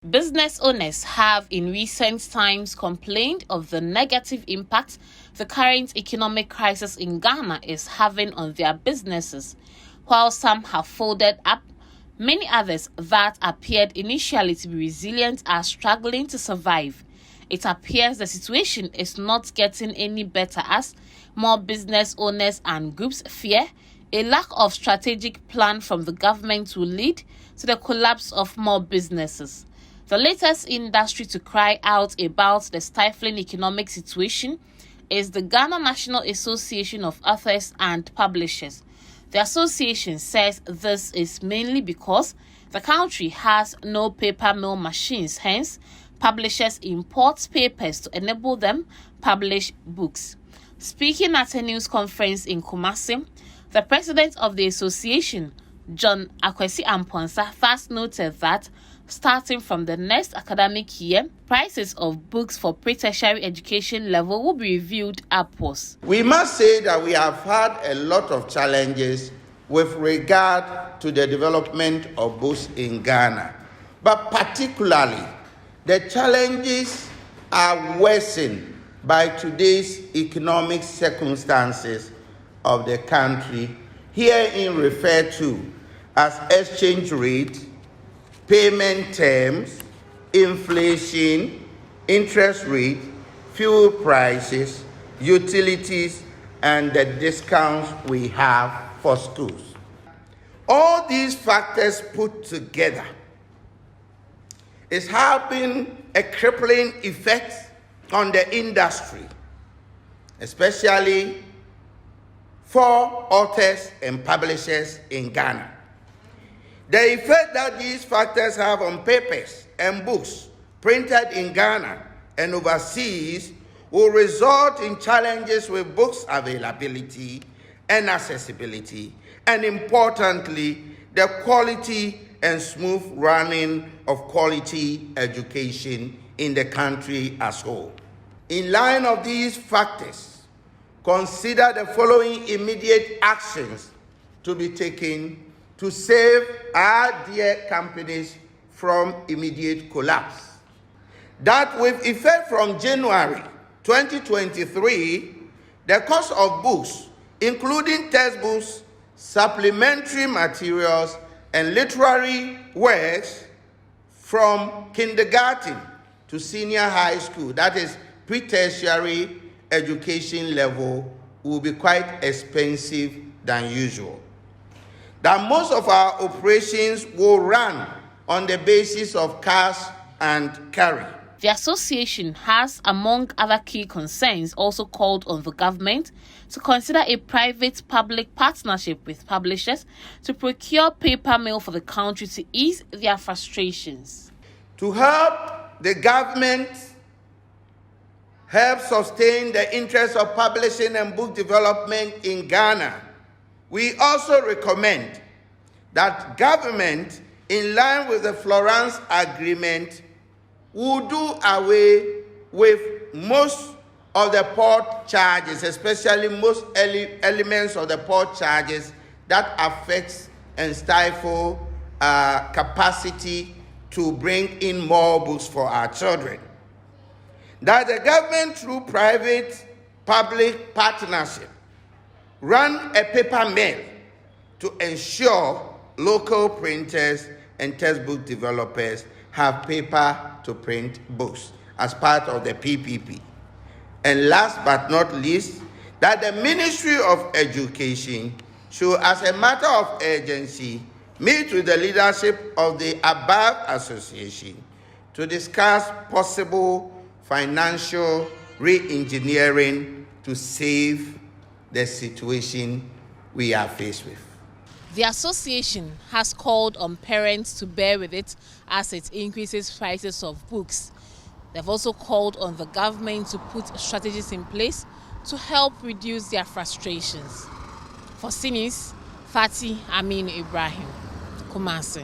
Business owners have in recent times complained of the negative impact the current economic crisis in Ghana is having on their businesses. While some have folded up, many others that appeared initially to be resilient are struggling to survive. It appears the situation is not getting any better as more business owners and groups fear a lack of strategic plan from the government will lead to the collapse of more businesses. The latest industry to cry out about the stifling economic situation is the Ghana National Association of Authors and Publishers. The association says this is mainly because the country has no paper mill machines, hence, publishers import papers to enable them publish books. Speaking at a news conference in Kumasi, the president of the association, John Akwesi Amponsa, first noted that starting from the next academic year, prices of books for pre-tertiary education level will be reviewed upwards. We must say that we have had a lot of challenges with regard to the development of books in Ghana, but particularly the challenges are worsened by today's economic circumstances of the country, herein referred to as exchange rate, payment terms, inflation, interest rate, fuel prices, utilities, and the discounts we have for schools. All these factors put together is having a crippling effect on the industry, especially for authors and publishers in Ghana. The effect that these factors have on papers and books printed in Ghana and overseas will result in challenges with books availability and accessibility, and importantly, the quality and smooth running of quality education in the country as whole. In line of these factors, consider the following immediate actions to be taken to save our dear companies from immediate collapse. That with effect from January 2023, the cost of books, including textbooks, supplementary materials, and literary works from kindergarten to senior high school, that is pre-tertiary education level, will be quite expensive than usual. That most of our operations will run on the basis of cash and carry. The association has, among other key concerns, also called on the government to consider a private-public partnership with publishers to procure paper mill for the country to ease their frustrations. To help the government help sustain the interests of publishing and book development in Ghana, we also recommend that government, in line with the Florence Agreement, will do away with most of the port charges, especially most elements of the port charges that affects and stifle capacity to bring in more books for our children. That the government, through private-public partnership, run a paper mill to ensure local printers and textbook developers have paper to print books as part of the PPP. And last but not least, that the Ministry of Education should, as a matter of urgency, meet with the leadership of the above association to discuss possible financial re-engineering to save the situation we are faced with. The association has called on parents to bear with it as it increases prices of books. They've also called on the government to put strategies in place to help reduce their frustrations. For Citi News, Fatih Amin Ibrahim, Kumasi.